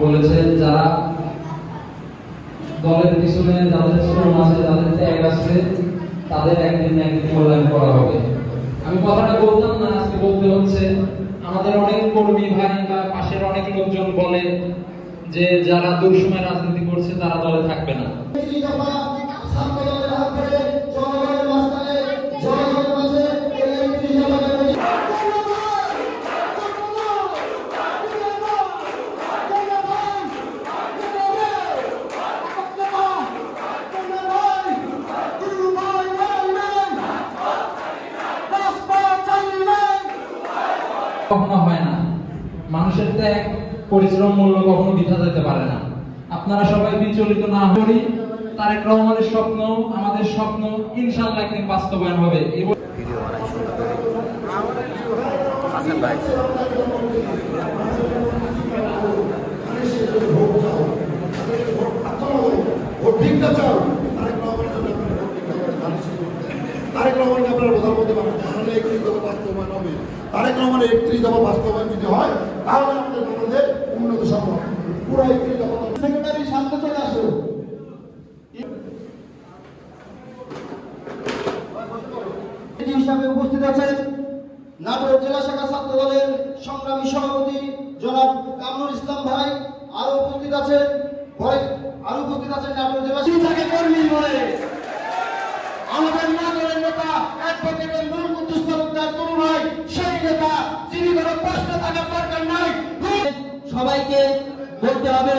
বলেছেন যারা দলের পিছনে যাদের শ্রম আছে, যাদের ত্যাগ আছে, তাদের একদিন না একদিন মূল্যায়ন করা হবে। আমি কথাটা বলতাম না, আজকে বলতে হচ্ছে। আমাদের অনেক কর্মী ভাই বা পাশের অনেক লোকজন বলে যে যারা দুঃসময় রাজনীতি করছে তারা দলে থাকবে না। কখনো হয় না, মানুষের ত্যাগ পরিশ্রম মূল্য কখনো বৃথা যেতে পারে না। আপনারা সবাই বিচলিত না করি, তারেক রহমানের স্বপ্ন আমাদের স্বপ্ন, ইনশাআল্লাহ একদিন বাস্তবায়ন হবে। তারেক রহমানকে আপনারা প্রধানমন্ত্রী বানান, তাহলে 31 দফা বাস্তবায়ন হবে। তারেক রহমানের 31 দফা বাস্তবায়ন যদি হয় তাহলে আমাদের বাংলাদেশ উন্নত সম্ভব। পুরো 31 দফা সেক্রেটারি সামনে চলে আসো। হিসাবে উপস্থিত আছেন নাটোর জেলা শাখা ছাত্র দলের সংগ্রামী সভাপতি জনাব কামরুল ইসলাম ভাই। আরো উপস্থিত আছেন নাটোর জেলা শাখা কর্মী বলে আমাদের নাটোরের নেতা অ্যাডভোকেটের নূর কুদ্দুস তালুকদার তরুণ ভাই, সেই নেতা যিনি কোনো প্রশ্ন থাকার দরকার নাই। সবাইকে বলতে হবে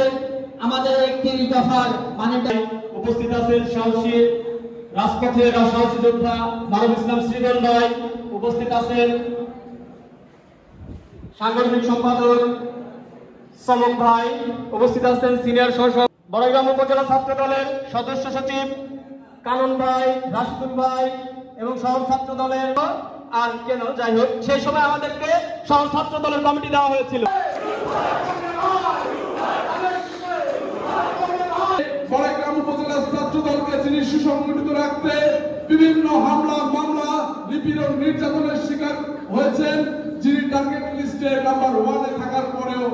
আমাদের 31 দফার মানেটা। উপস্থিত আছেন সাহসী রাজপথের সাহসী যোদ্ধা মারুফ ইসলাম শ্রীধর ভাই, উপস্থিত আছেন সাংগঠনিক সম্পাদক সমক ভাই, উপস্থিত আছেন সিনিয়র বড়গ্রাম উপজেলা ছাত্র দলের সদস্য সচিব কানন ভাই, রাশিদুল ভাই এবং সহ ছাত্র দলের আর কেন যাই হোক সেই সময় আমাদেরকে সহ ছাত্র দলের কমিটি দেওয়া হয়েছিল। বড়গ্রাম উপজেলা ছাত্র দলকে যিনি সুসংগঠিত রাখতে বিভিন্ন হামলা মামলা নিপীড়ন নির্যাতনের শিকার হয়েছেন, যিনি টার্গেট লিস্টে নাম্বার 1-এ থাকার পরেও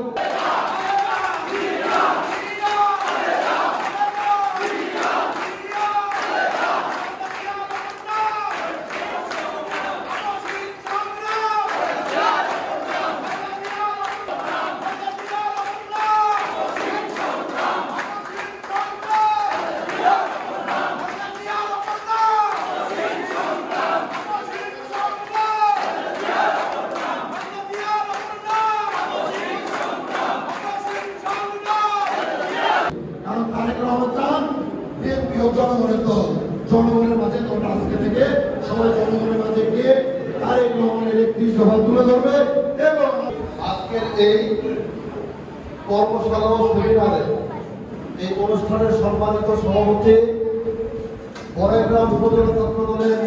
জনগণের দল, জনগণের মাঝে দলটা আজকে থেকে সবাই জনগণের মাঝে গিয়ে তারেক রহমানের 31 দফা তুলে ধরবে। এবং আজকের এই কর্মশালা ও সেমিনারে এই অনুষ্ঠানের সম্মানিত সভাপতি বড়গ্রাম উপজেলা ছাত্র দলের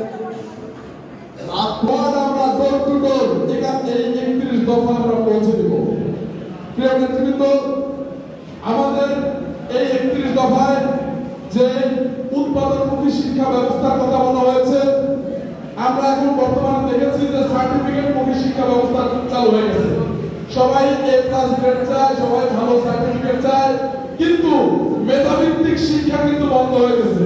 আমরা দল টু দল এখানে 31 দফা আমরা পৌঁছে দেব। প্রিয় নেতৃবৃন্দ, আমাদের এই 31 দফায় যে উৎপাদনমুখী শিক্ষা ব্যবস্থার কথা বলা হয়েছে, আমরা এখন বর্তমানে দেখেছি যে সার্টিফিকেটমুখী শিক্ষা ব্যবস্থা চালু হয়ে গেছে। সবাই A+ গ্রেড চায়, সবাই ভালো সার্টিফিকেট চায়, কিন্তু মেধাভিত্তিক শিক্ষা কিন্তু বন্ধ হয়ে গেছে।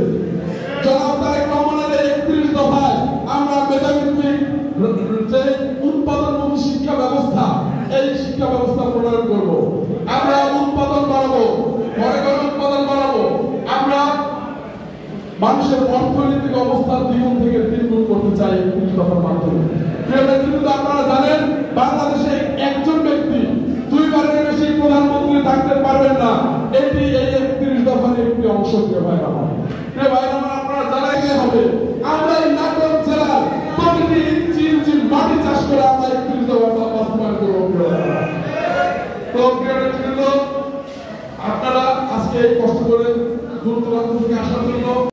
জনাব তারেক রহমানের 31 দফায় আমরা মেধাভিত্তিক যে উৎপাদনমুখী শিক্ষা ব্যবস্থা, এই শিক্ষা ব্যবস্থা প্রণয়ন করব। আমরা উৎপাদন বাড়াবো, ঘরে ঘরে উৎপাদন বাড়াবো। আমরা মানুষের অর্থনৈতিক অবস্থা দ্বিগুণ থেকে তিনগুণ করতে চাই 31 দফার মাধ্যমে। প্রিয় নেতৃবৃন্দ, আপনারা জানেন বাংলাদেশে একজন ব্যক্তি দুইবারের বেশি প্রধানমন্ত্রী থাকতে পারবেন না। এটি এই 31 দফার একটি অংশ। প্রিয় ভাইরা আমার, আপনারা জানাইতে হবে আমরা এই নাটোর জেলার প্রতিটি চিল মাটি চাষ করে আমরা 31 দফা বাস্তবায়ন করব। তো প্রিয় নেতৃবৃন্দ, আপনারা আজকে এই কষ্ট করে দূর দূরান্ত থেকে আসার জন্য